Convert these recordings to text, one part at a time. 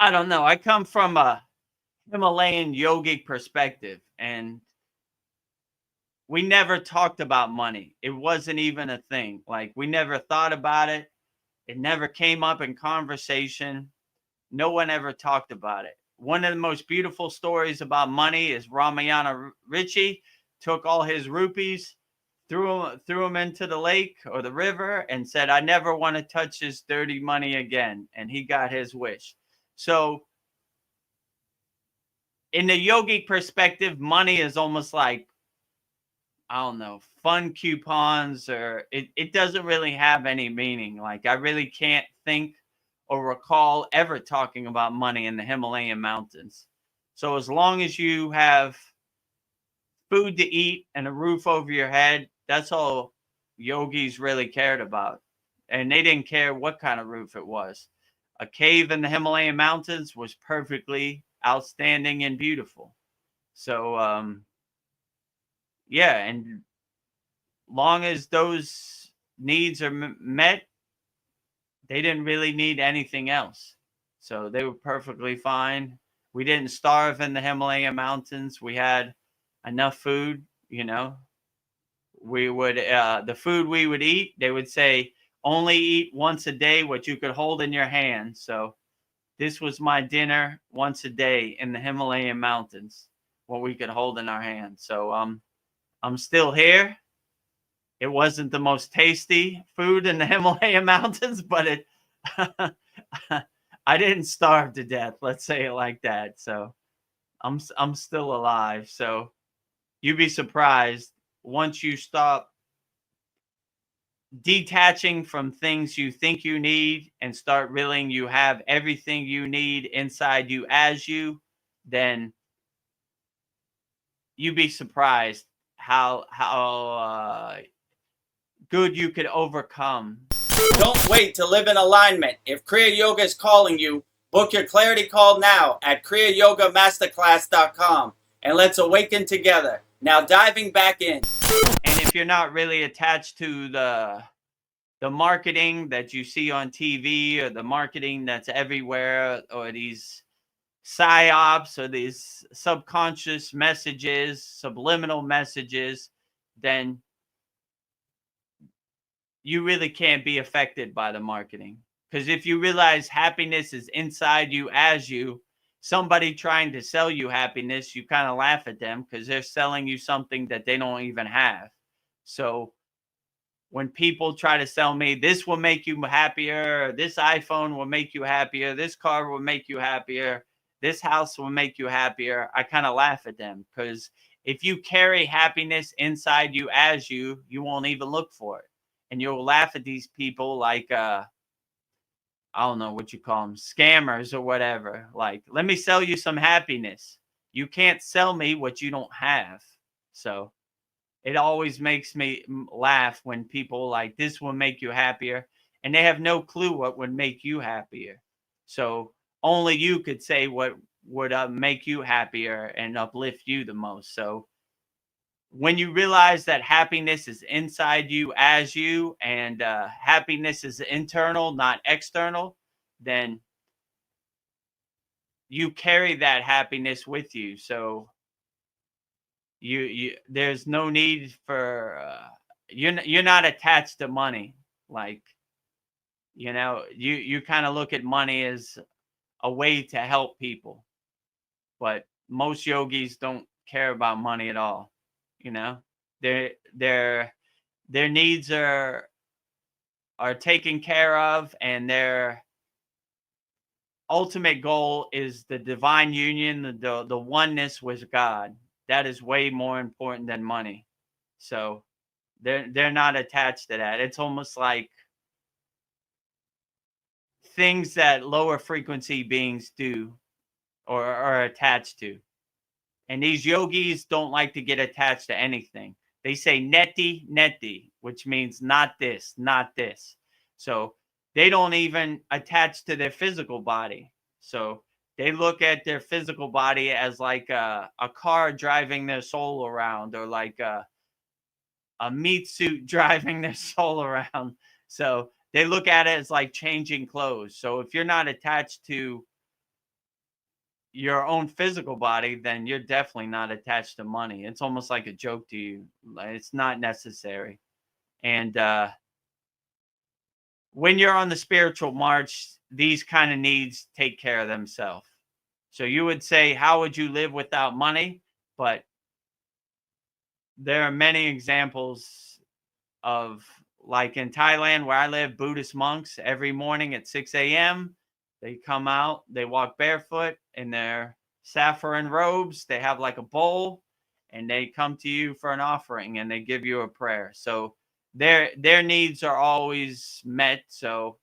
I don't know. I come from a Himalayan yogic perspective, and we never talked about money. It wasn't even a thing. Like, we never thought about it. It never came up in conversation. No one ever talked about it. One of the most beautiful stories about money is Ramayana Rishi took all his rupees, threw them into the lake or the river, and said, "I never want to touch this dirty money again." And he got his wish. So, in the yogic perspective, money is almost like, I don't know, fun coupons, or it doesn't really have any meaning. Like, I really can't think or recall ever talking about money in the Himalayan mountains. So as long as you have food to eat and a roof over your head, that's all yogis really cared about. And they didn't care what kind of roof it was. A cave in the Himalayan mountains was perfectly outstanding and beautiful. So, yeah, and long as those needs are met, they didn't really need anything else. So they were perfectly fine. We didn't starve in the Himalayan mountains. We had enough food, you know. We would, the food we would eat, they would say, only eat once a day what you could hold in your hand. So this was my dinner once a day in the Himalayan mountains, what we could hold in our hands. So I'm still here. It wasn't the most tasty food in the Himalayan mountains, but it I didn't starve to death, let's say it like that. So I'm still alive. So you'd be surprised once you stop detaching from things you think you need and start realizing you have everything you need inside you as you, then you'd be surprised how good you could overcome. Don't wait to live in alignment. If Kriya Yoga is calling you, book your clarity call now at kriyayogamasterclass.com and let's awaken together. Now diving back in. And if you're not really attached to the marketing that you see on TV or the marketing that's everywhere, or these psyops or these subconscious messages, subliminal messages, then you really can't be affected by the marketing. Because if you realize happiness is inside you as you, somebody trying to sell you happiness, you kind of laugh at them because they're selling you something that they don't even have. So when people try to sell me, this will make you happier, this iPhone will make you happier, this car will make you happier, this house will make you happier, I kind of laugh at them, because if you carry happiness inside you as you won't even look for it. And you'll laugh at these people like, I don't know what you call them, scammers or whatever. Like, let me sell you some happiness. You can't sell me what you don't have. So it always makes me laugh when people like, this will make you happier, and they have no clue what would make you happier. So only you could say what would make you happier and uplift you the most. So when you realize that happiness is inside you as you, and happiness is internal, not external, then you carry that happiness with you. So you there's no need for you're not attached to money. Like, you kind of look at money as a way to help people, but most yogis don't care about money at all. Their their needs are taken care of, and their ultimate goal is the divine union, the oneness with God. That is way more important than money. So they're not attached to that. It's almost like things that lower frequency beings do or are attached to. And these yogis don't like to get attached to anything. They say neti, neti, which means not this, not this. So they don't even attach to their physical body. So they look at their physical body as like a car driving their soul around, or like a meat suit driving their soul around. So they look at it as like changing clothes. So if you're not attached to your own physical body, then you're definitely not attached to money. It's almost like a joke to you. It's not necessary. And when you're on the spiritual march, these kind of needs take care of themselves. So you would say, how would you live without money? But there are many examples of, like in Thailand where I live, Buddhist monks every morning at 6 a.m. They come out, they walk barefoot in their saffron robes. They have like a bowl and they come to you for an offering and they give you a prayer. So their needs are always met. So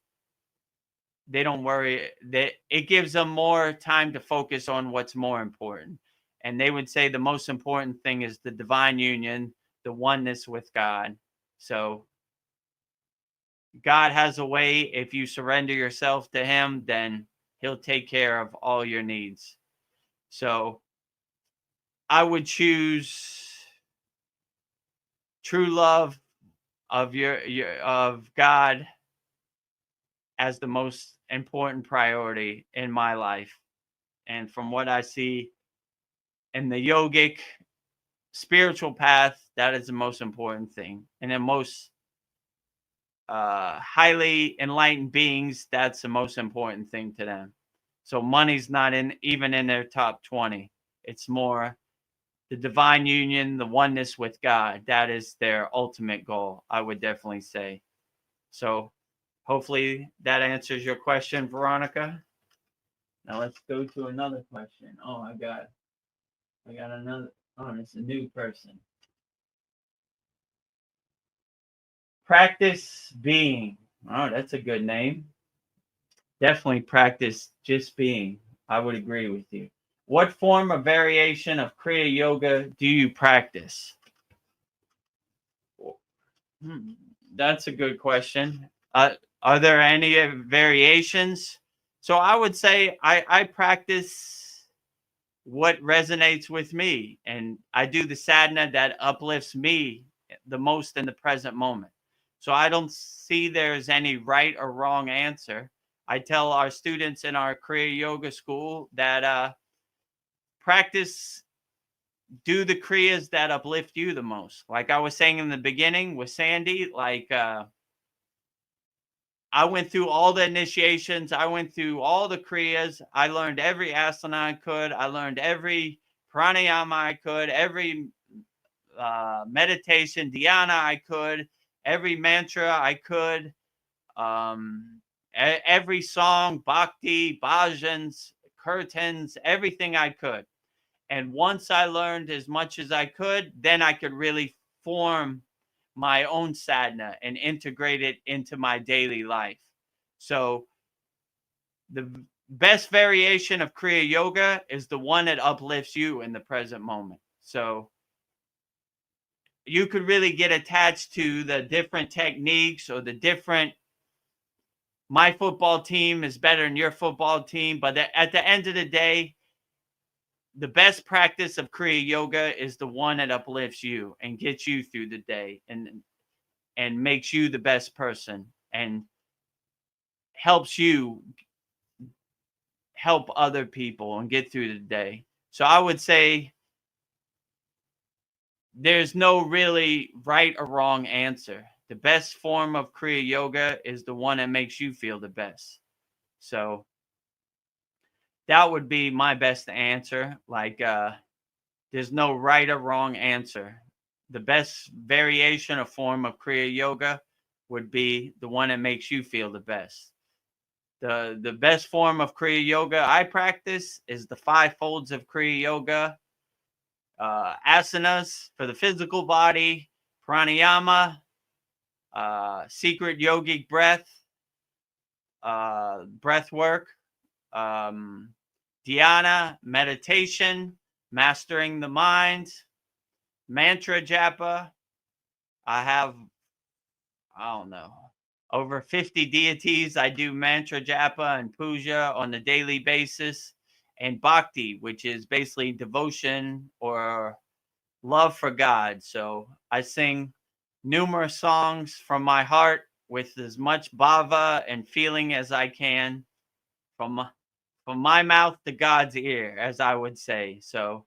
they don't worry. That it gives them more time to focus on what's more important. And they would say the most important thing is the divine union, the oneness with God. So God has a way. If you surrender yourself to him, then he'll take care of all your needs. So I would choose true love of of God as the most important priority in my life. And from what I see in the yogic spiritual path, that is the most important thing. And the most highly enlightened beings, that's the most important thing to them. So money's not even in their top 20. It's more the divine union, the oneness with God. That is their ultimate goal, I would definitely say. So hopefully that answers your question, Veronica. Now let's go to another question. Oh, I got another. Oh, it's a new person. Practice being. Oh, that's a good name. Definitely practice just being. I would agree with you. What form of variation of Kriya Yoga do you practice? That's a good question. Are there any variations? So I would say I practice what resonates with me, and I do the sadhana that uplifts me the most in the present moment. So I don't see there's any right or wrong answer. I tell our students in our Kriya Yoga school that practice, do the kriyas that uplift you the most. Like I was saying in the beginning with Sandy, like I went through all the initiations. I went through all the kriyas. I learned every asana I could. I learned every pranayama I could, every meditation, dhyana I could, every mantra I could, every song, bhakti, bhajans, kirtans, everything I could. And once I learned as much as I could, then I could really form my own sadhana and integrate it into my daily life. So the best variation of Kriya Yoga is the one that uplifts you in the present moment. So you could really get attached to the different techniques or the different, my football team is better than your football team. But at the end of the day, the best practice of Kriya Yoga is the one that uplifts you and gets you through the day and makes you the best person and helps you help other people and get through the day. So I would say there's no really right or wrong answer. The best form of Kriya Yoga is the one that makes you feel the best. So that would be my best answer. Like there's no right or wrong answer. The best variation or form of Kriya Yoga would be the one that makes you feel the best. The best form of Kriya Yoga I practice is the 5 folds of Kriya Yoga. Asanas for the physical body, pranayama, secret yogic breath, breath work, dhyana, meditation, mastering the mind, mantra japa. I don't know, over 50 deities. I do mantra japa and puja on a daily basis. And bhakti, which is basically devotion or love for God. So I sing numerous songs from my heart with as much bhava and feeling as I can from from my mouth to God's ear, as I would say. So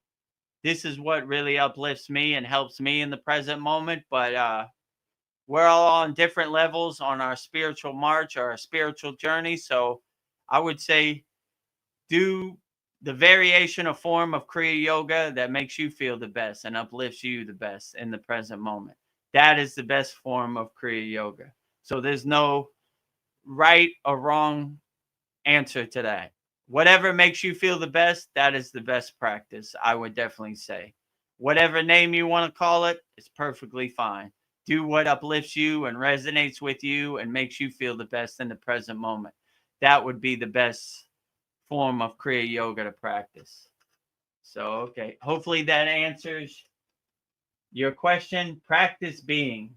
this is what really uplifts me and helps me in the present moment. But we're all on different levels on our spiritual march or our spiritual journey. So I would say do the variation or form of Kriya Yoga that makes you feel the best and uplifts you the best in the present moment. That is the best form of Kriya Yoga. So there's no right or wrong answer to that. Whatever makes you feel the best, that is the best practice, I would definitely say. Whatever name you want to call it, it's perfectly fine. Do what uplifts you and resonates with you and makes you feel the best in the present moment. That would be the best form of Kriya Yoga to practice. So, okay. Hopefully that answers your question. Practice being.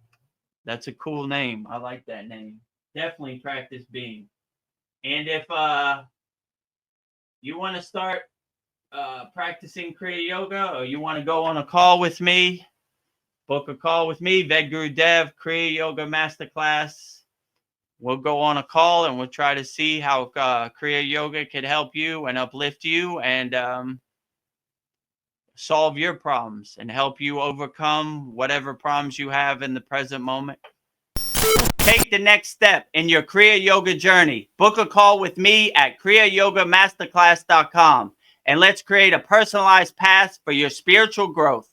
That's a cool name. I like that name. Definitely practice being. And if you want to start practicing Kriya Yoga, or you want to go on a call with me, book a call with me, Vedguru Dev, Kriya Yoga Masterclass. We'll go on a call and we'll try to see how Kriya Yoga can help you and uplift you and solve your problems and help you overcome whatever problems you have in the present moment. Take the next step in your Kriya Yoga journey. Book a call with me at kriyayogamasterclass.com and let's create a personalized path for your spiritual growth.